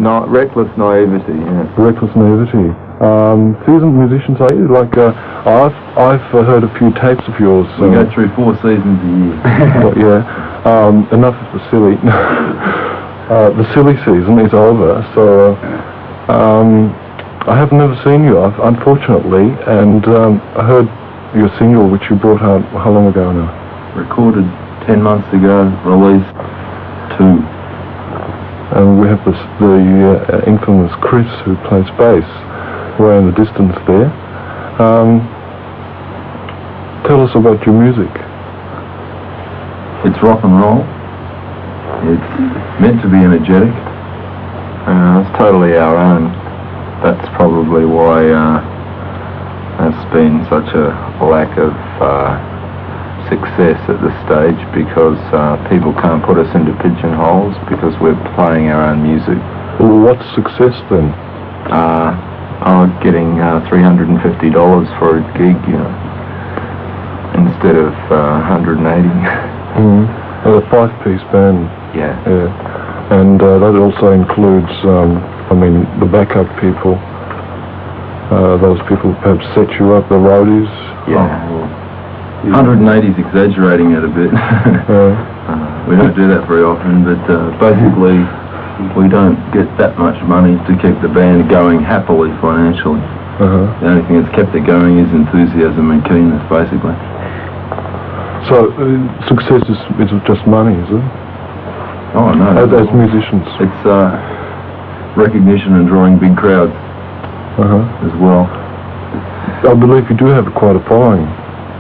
reckless naivety, yeah. Reckless naivety. Seasoned musicians, are you? Like, I've heard a few tapes of yours. We go through 4 seasons a year. Well, yeah. Enough of the silly. The silly season is over, so I have never seen you, unfortunately, and I heard your single, which you brought out, how long ago now? Recorded 10 months ago, released 2. And we have the infamous Chris, who plays bass, way in the distance there. Tell us about your music. It's rock and roll. It's meant to be energetic. It's totally our own. That's probably why there's been such a lack of success at this stage, because people can't put us into pigeonholes because we're playing our own music. Well, what's success then? Getting $350 for a gig, you know, instead of 180. A 5-piece band. Yeah. And that also includes, the backup people. Those people perhaps set you up, the roadies. Yeah. 180 is exaggerating it a bit. We don't do that very often, but basically we don't get that much money to keep the band going happily financially. The only thing that's kept it going is enthusiasm and keenness, basically. So success is just money, is it? Oh, no. As musicians? It's recognition and drawing big crowds as well. I believe you do have quite a following.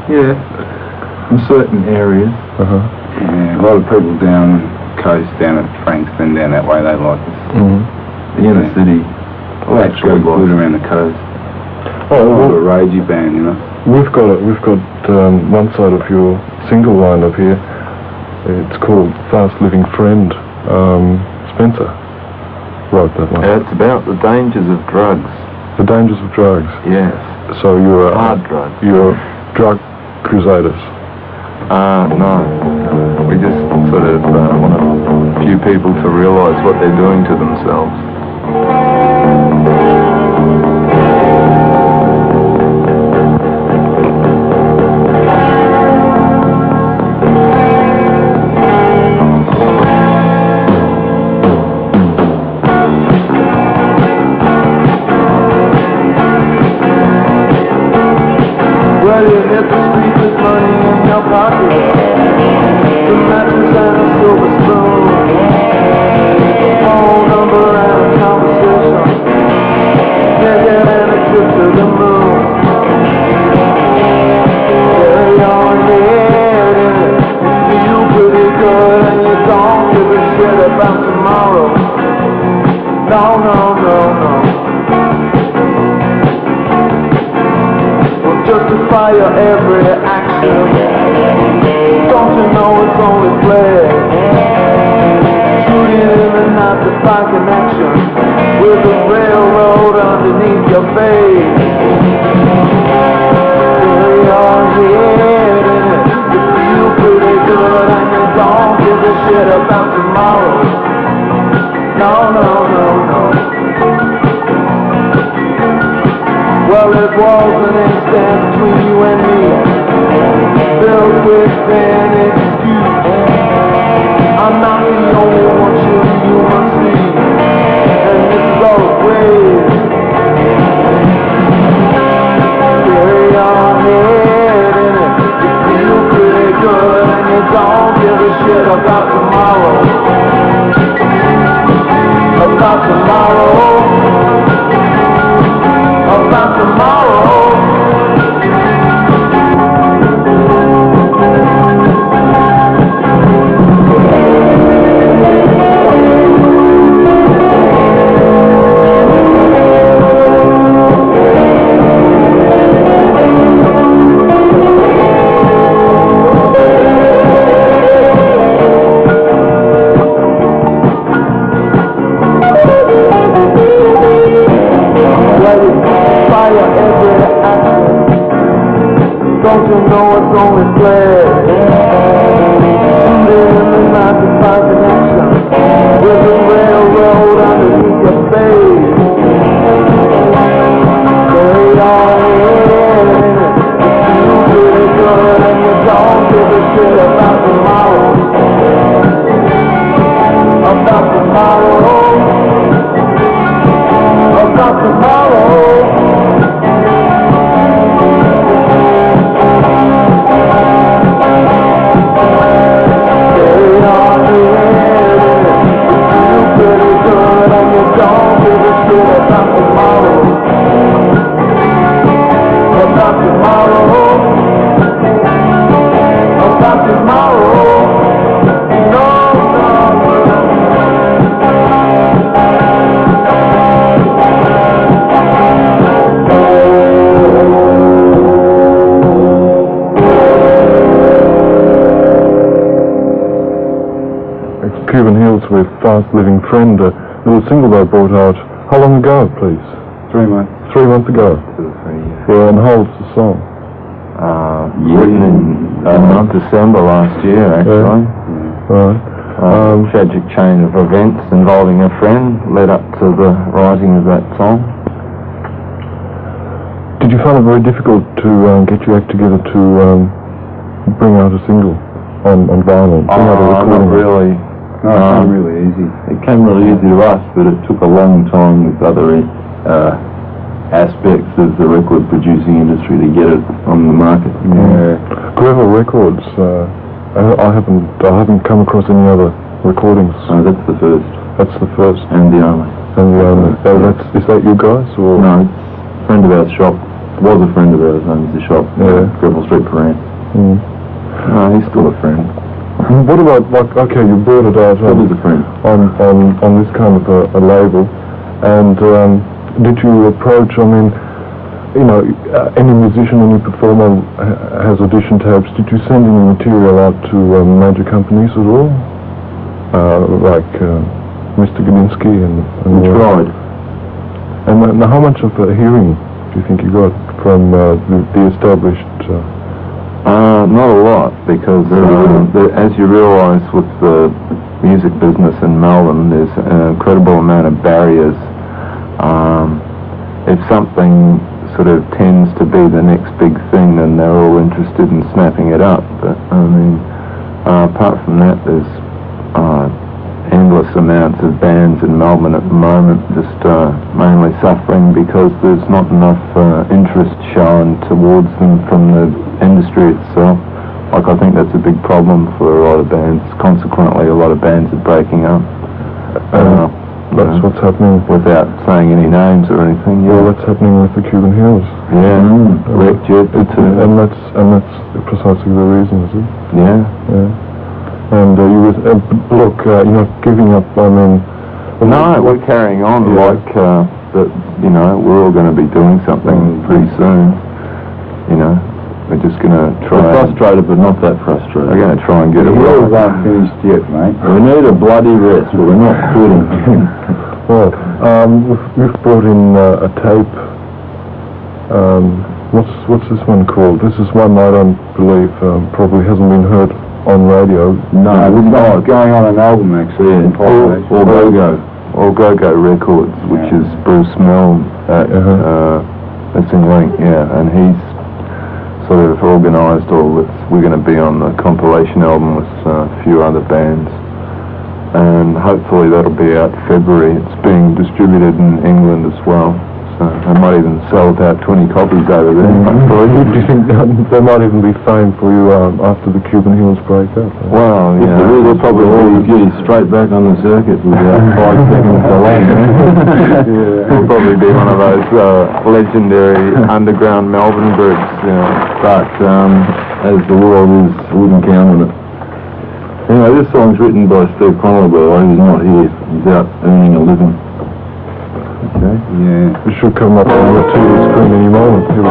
Yeah, in certain areas. Yeah, a lot of people down coast, down at Frankston, down that way, they like us. The inner city. Well, actually good around the coast. Oh, a ragey band, you know. We've got one side of your single line up here. It's called Fast Living Friend. Spencer wrote that one. It's about the dangers of drugs. The dangers of drugs. Yes. So you're hard drugs. You're drug crusaders. No. We just sort of want a few people to realise what they're doing to themselves. Heels with Fast Living Friend, a little single they brought out. How long ago, please? 3 months. 3 months ago. 2 or 3 years. Yeah, and holds the song. Written in December last year, actually. Right. Tragic chain of events involving a friend led up to the writing of that song. Did you find it very difficult to get your act together to bring out a single on vinyl? Not really. No, it's not really easy. It came really easy to us, but it took a long time with other aspects of the record producing industry to get it on the market. Yeah. Gravel Records. I haven't come across any other recordings. No, that's the first. That's the first. And the only. And the only. Is that you guys or? No, it's a friend of ours shop. Was a friend of ours, owns the shop. Yeah. Gravel Street Paran. No, he's still a friend. What about, okay, you brought it out Still is a friend. on this kind of a label, and did you approach, any musician, any performer has audition tapes, did you send any material out to major companies at all? Like Mr. Gudinski and We tried. And how much of a hearing do you think you got from the established... Not a lot, because as you realise with the music business in Melbourne, there's an incredible amount of barriers. If something sort of tends to be the next big thing, then they're all interested in snapping it up. But apart from that, there's endless amounts of bands in Melbourne at the moment, just mainly suffering because there's not enough interest shown towards them from the industry itself. Like, I think that's a big problem for a lot of bands. Consequently, a lot of bands are breaking up. That's what's happening. Without saying any names or anything. Yeah. Well, that's happening with the Cuban Heels. Yeah, Wreck Jet too. And that's precisely the reason, is it? Yeah. And you was look, you're not giving up. No, we're carrying on like that. We're all going to be doing something pretty soon. We're just going to try. We're frustrated, but not that frustrated. We're going to try and get it. The Heels aren't finished yet, mate. We need a bloody rest, but we're not quitting. Well, we've brought in a tape. What's this one called? This is one I don't believe probably hasn't been heard on radio. No, it's going on an album actually. Or Go-Go Records, which is Bruce Milne at Missing Link, and he's sort of organised all this. We're going to be on the compilation album with a few other bands, and hopefully that'll be out February. It's being distributed in England as well, so I might even sell about 20 copies over there. Do you think there might even be fame for you after the Cuban Heels break up? Well, we'll probably get you straight back on the circuit without 5 seconds delay. We'll probably be one of those legendary underground Melbourne groups, but as the world is, I wouldn't count on it. This song's written by Steve Connell, by the way. He's not here. He's out earning a living. Okay. Yeah. It should come up on the TV screen any moment. Here we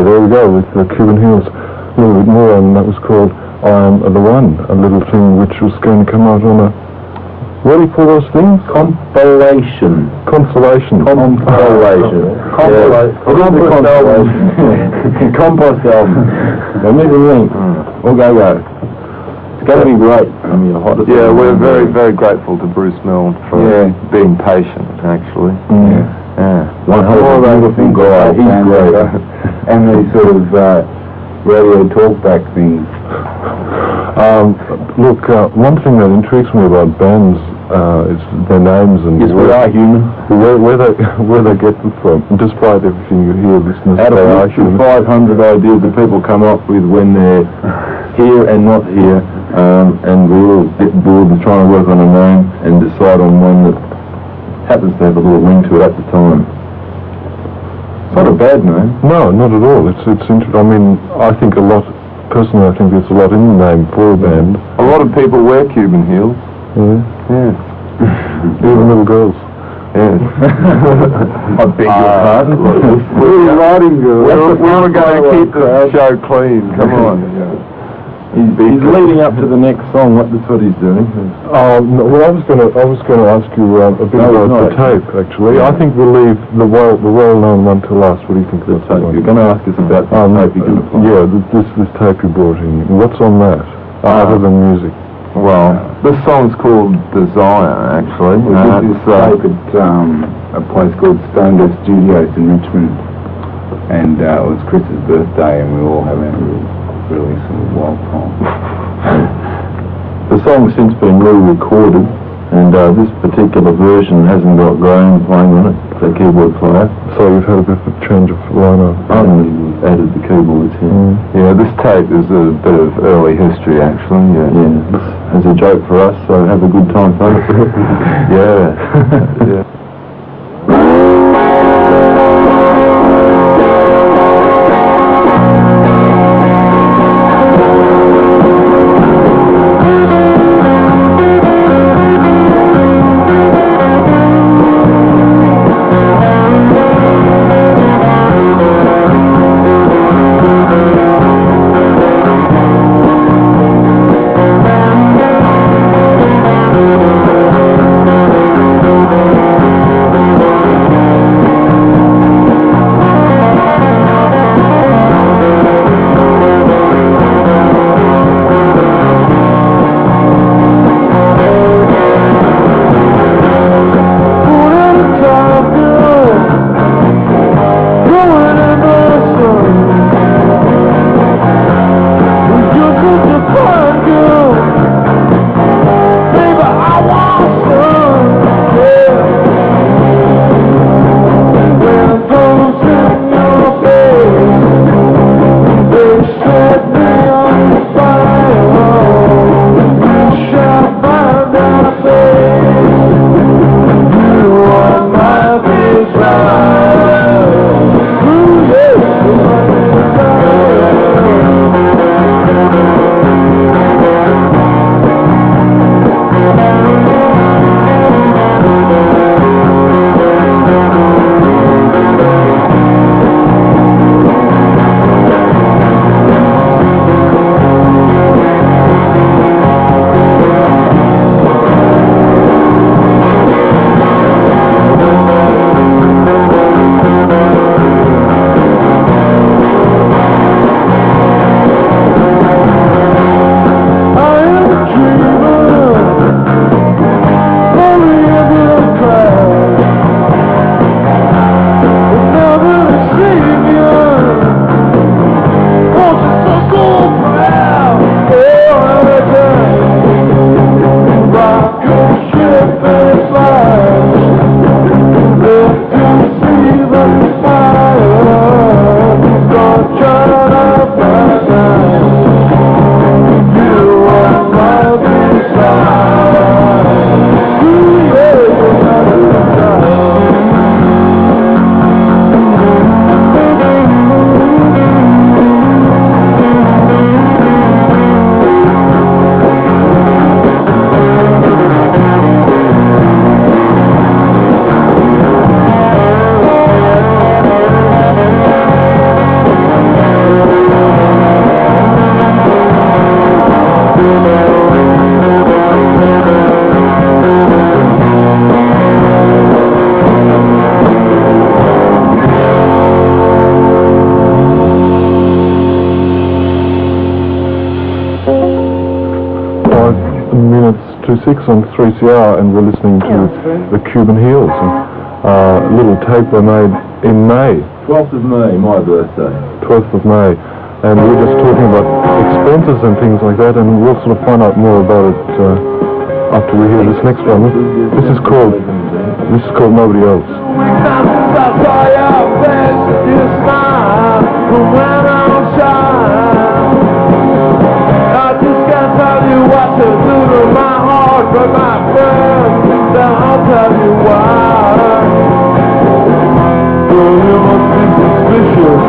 there we go, with the Cuban Heels. A little bit more, and that was called I Am the One, a little thing which was going to come out on a, what do you call those things? Compilation. Consolation. Compilation. Compost album. Compost album. Now, make a link. Go. It's going to be great. I mean, Yeah, we're very, very grateful to Bruce Milne for being patient, actually. One hell of a beautiful guy. He's great. And these sort of radio talkback things. Look, one thing that intrigues me about bands is their names and yes, we are human. Where they get them from. And despite everything you hear, listeners, out they are of human. 500 ideas that people come up with when they're here and not here, and we all get bored with trying to work on a name and decide on one that happens to have a little ring to it at the time. It's not a bad name. No, not at all. It's interesting. I mean, I think personally, I think there's a lot in the name for a band. A lot of people wear Cuban Heels. Yeah. Even little girls. Yes. I beg your pardon. We're riding girls. We were going to keep the show clean. Come on. He's leading up to the next song. That's what he's doing. No, well, I was going to ask you a bit about the tape. Actually, I think we'll leave the well-known one till last. What do you think of the tape? You're going to ask us about the tape you're going to play. Yeah, this tape you brought in. What's on that other than music? Well, this song's called Desire, actually. We did this tape at a place called Stone Deaf Studios in Richmond, and it was Chris's birthday, and we were all having a really sort of wild time. The song's since been re-recorded, and this particular version hasn't got Graham playing on it, the keyboard player. So you've had a bit of a change of lineup. Only we've added the keyboards here. Yeah, this tape is a bit of early history, actually. Yeah, as a joke for us, so have a good time, folks. Yeah. minutes to 6 on 3CR, and we're listening to the Cuban Heels. A little tape they made in May. 12th of May, my birthday. 12th of May. And we're just talking about expenses and things like that, and we'll sort of find out more about it after we hear this next one. This is called Nobody Else. What to do to my heart, but my friend, I'll tell you why. Girl, you must be suspicious.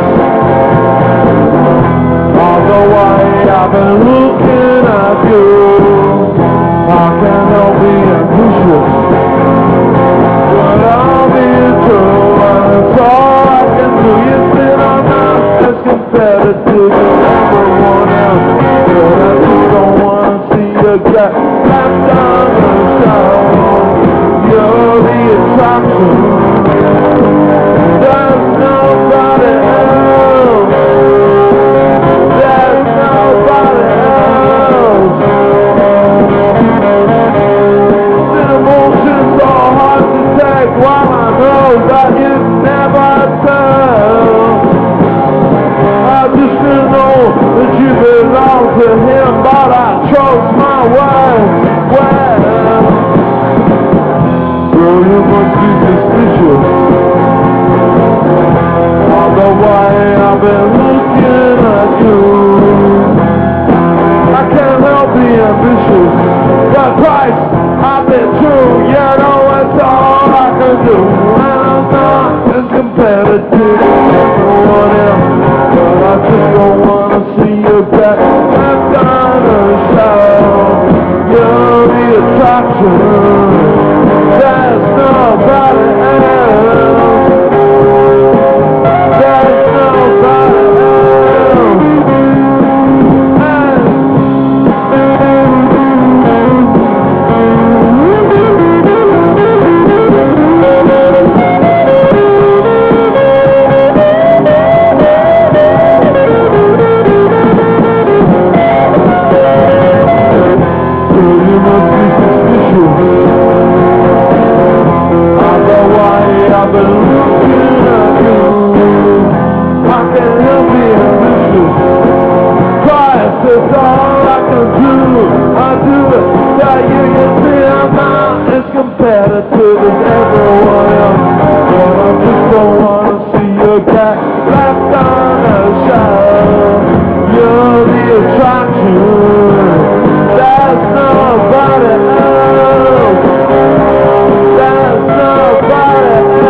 All the way I've been looking at you, how can I be ambitious? But I'll be true, and it's all I can do. You sit on my as compared to everyone else. But I just don't want you get left on the show. You're the attraction. There's nobody else. There's nobody else. The emotions are hard to take while I know that you never tell. I just know that you belong to him, but I chose my words well. Girl, you must be suspicious. All the way I've been looking at you, I can't help being ambitious. But Christ, I've been true. You know it's all I can do. And I'm not as competitive as everyone else, but I just don't wanna see you get left on the show. You're the attraction. There's nobody else. There's nobody else. It's all I can do. I do it. That you can see I'm not as competitive as everyone else. But I just don't want to see you get left on the shelf. You're the attraction. There's nobody else. There's nobody else.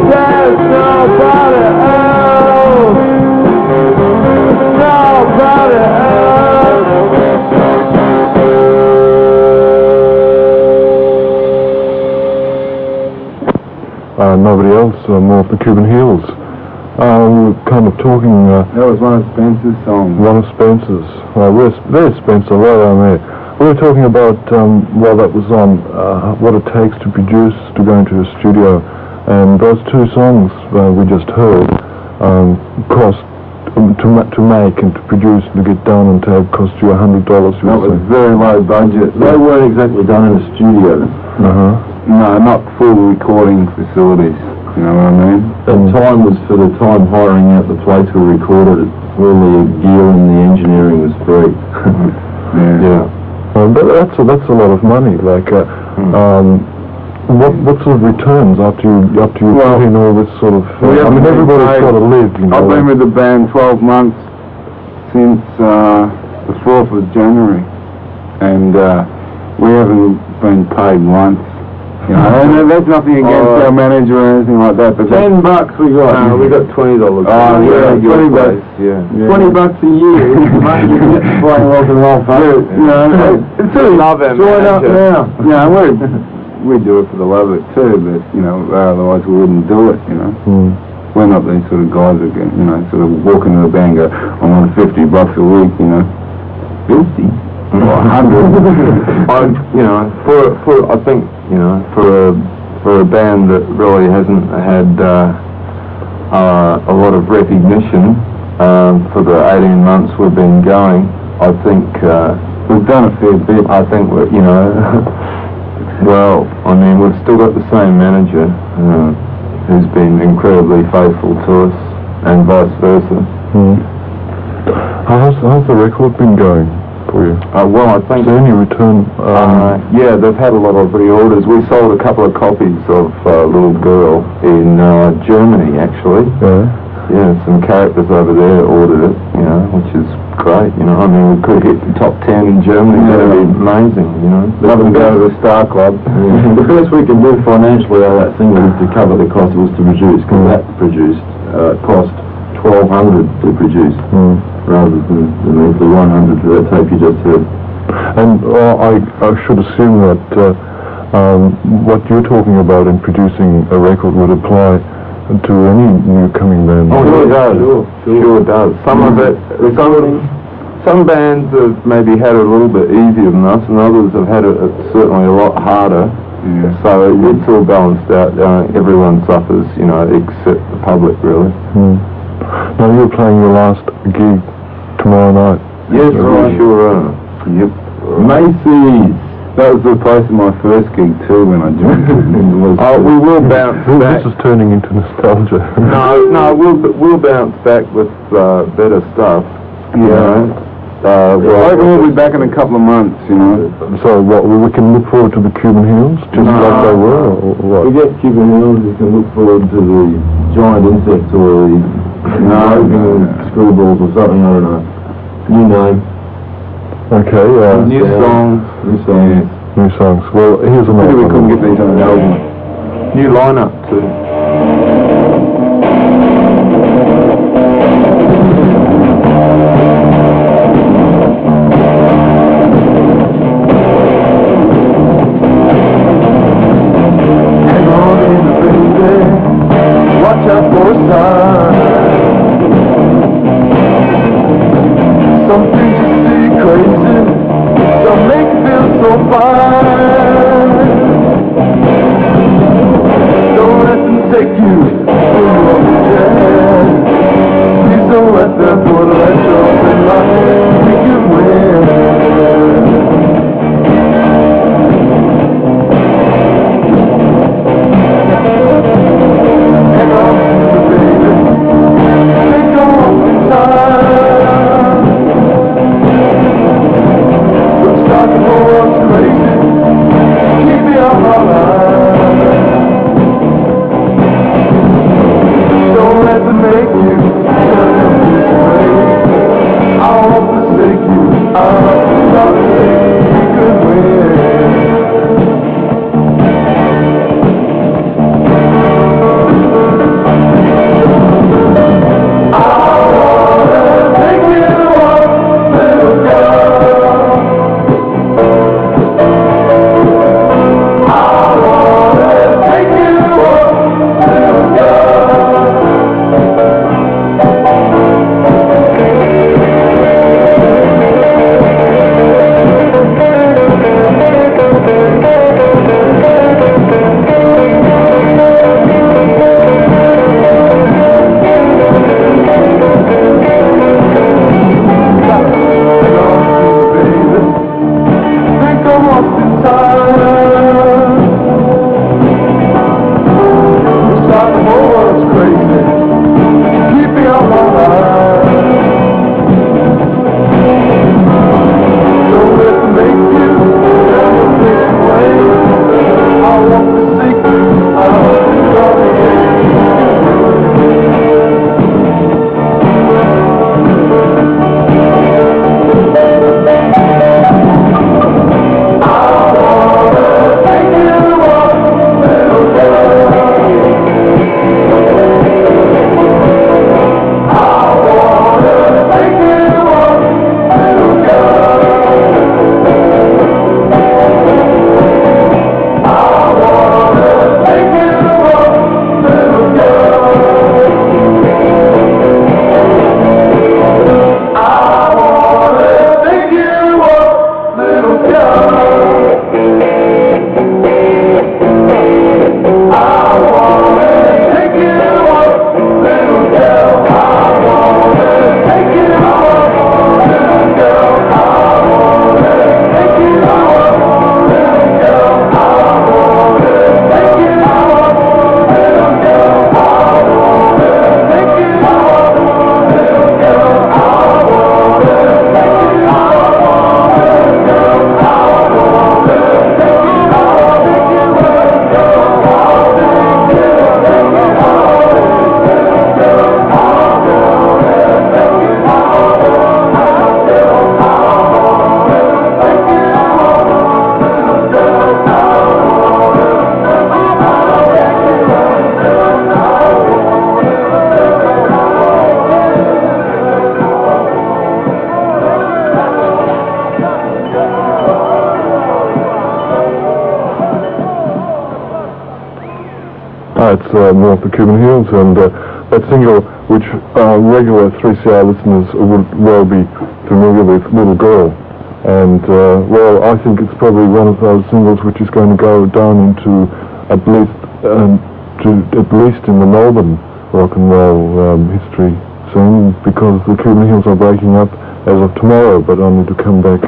There's nobody else. Nobody else. Nobody else, more of the Cuban Heels. We were kind of talking... That was one of Spencer's songs. One of Spencer's. There's Spencer, right on there. We were talking about, while that was on, what it takes to produce, to go into a studio. And those two songs we just heard cost, to make and to produce and to get done and to cost you $100. That was very low budget. They weren't exactly done in a studio. No, not full recording facilities. You know what I mean? The time was for the time hiring out the place we recorded it. All the gear and the engineering was free. Yeah. But that's a lot of money. Like, what sort of returns after you put in all this sort of? I mean, everybody's got to live. You know. I've been with the band 12 months since the 4th of January, and we haven't been paid once. You know, and there's nothing against our manager or anything like that. But $10 we got. We got $20. Oh yeah, $20. Yeah. $20 a year. You get to play rock and roll. You know, it's really love it. Join up now. Yeah, we do it for the love of it too, but you know, otherwise we wouldn't do it. You know, we're not these sort of guys that get, you know, sort of walk into the band and go, I'm on $50 a week. You know, 50. Or 100. You know, for I think, you know, for a band that really hasn't had a lot of recognition for the 18 months we've been going, I think we've done a fair bit. I think we're, you know, well, I mean, we've still got the same manager who's been incredibly faithful to us, and vice versa. How's the record been going for you? Well, I think... Is there any return? yeah, they've had a lot of reorders. We sold a couple of copies of Little Girl in Germany, actually. Yeah. Yeah, some characters over there ordered it, you know, which is great, you know. I mean, we could hit the top 10 in Germany. That'd be amazing, you know. Love to go to the Star Club. Yeah. The best we can do financially out of that single is to cover the cost it was to produce, because that produced cost $1,200 to produce, rather than the $100 for that tape you just heard. And I should assume that what you're talking about in producing a record would apply to any new coming band. Oh, sure it does. Sure it does. Some of it, some bands have maybe had it a little bit easier than us, and others have had it certainly a lot harder. Yeah. So it's all balanced out. Everyone suffers, you know, except the public, really. Now you're playing your last gig tomorrow night. Yes, we sure are. Yep. Macy's. That was the place of my first gig too when I joined. We will bounce back. This is turning into nostalgia. No, we'll bounce back with better stuff. Yeah. Well, we'll be back in a couple of months, you know. So what, we can look forward to the Cuban Heels, just like they were, or what? Forget Cuban Heels, you can look forward to the giant insects or the screwballs or something, I don't know. New name. Okay, New songs. New songs. Well, here's a Maybe we couldn't get these on an album. New lineup too. Hang on in the baby, watch out for a sign. Some things you see crazy, some make you feel so fine. Don't let them take you for your chance. Please don't let them put a lecture up in life. We can win. Hang on to the baby, take your own time. Don't start to go on crazy, keep me on my line. Don't let them make you turn this way. I won't forsake you, I'm not saying we could win. north of Cuban Heels, and that single, which regular 3CR listeners would well be familiar with, Little Girl. And, well, I think it's probably one of those singles which is going to go down into at least in the Melbourne rock and roll history soon, because the Cuban Heels are breaking up as of tomorrow, but only to come back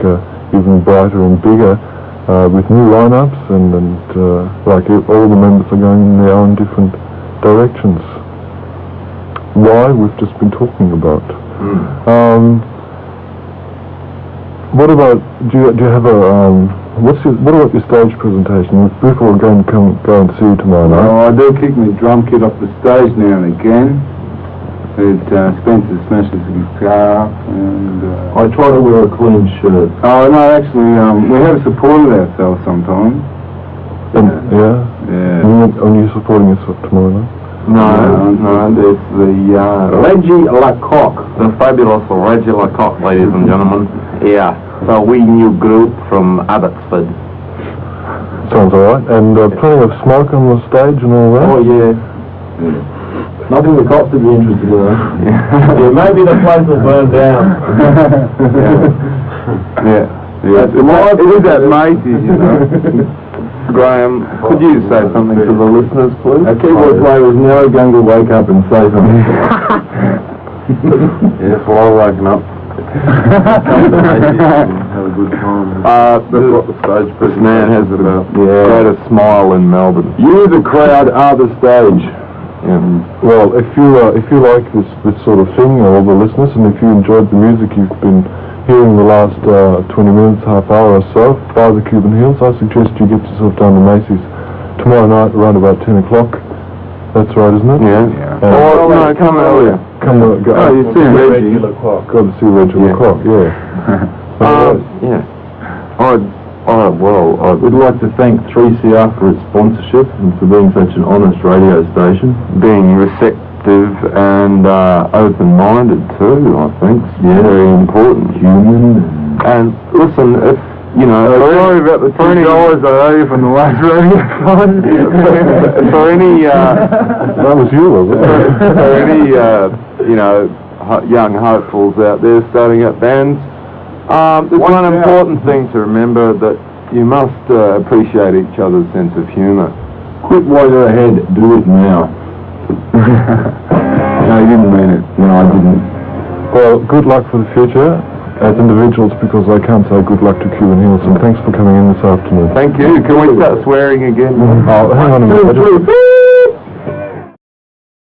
even brighter and bigger with new lineups, and like all the members are going in their own different directions. Why? We've just been talking about. What about, do you have a, what about your stage presentation? If people are going to go and see you tomorrow night. Well, I do kick my drum kit off the stage now and again. Spencer smashes the guitar, and I try to wear a clean shirt. oh no, actually, we have supported ourselves sometimes. Yeah? Are you supporting yourself tomorrow night? No, it's the Reggie Lacock. the fabulous Reggie Lacock, ladies and gentlemen. Yeah, so we new group from Abbotsford. Sounds alright. And plenty of smoke on the stage and all that? Oh, yeah. Nothing the cops would be interested in, though. Yeah, maybe the place will burn down. Yeah. It is at Macy's, you know. Graham, could you say something to the listeners, please? Our keyboard player is now going to wake up and say something. Yes, well, I'll waken up. Have a good time. That's what the stage this man has the greatest smile in Melbourne. You, the crowd, are the stage. Well, if you like this sort of thing, all the listeners, and if you enjoyed the music you've been hearing the last 20 minutes, half hour or so, by the Cuban Heels, I suggest you get yourself down to Macy's tomorrow night around about 10 o'clock. That's right, isn't it? Yeah. Oh, no, come earlier. You see Reggie. Got to see Reggie Lacock, yeah. Well, we'd like to thank 3CR for its sponsorship and for being such an honest radio station. Being receptive and open-minded too, I think. Yeah. Very important. Human. And listen, if, you know, Sorry about the $20 I owe you from the last radio time. for any, That was you, was it? for any, you know, young hopefuls out there starting up bands, there's one important thing to remember, that you must appreciate each other's sense of humour. Quit while you're ahead. Do it now. No, you didn't mean it. No, I didn't. Well, good luck for the future as individuals, because I can't say good luck to Cuban Heels, and thanks for coming in this afternoon. Thank you. Can we start swearing again? Oh, hang on a minute.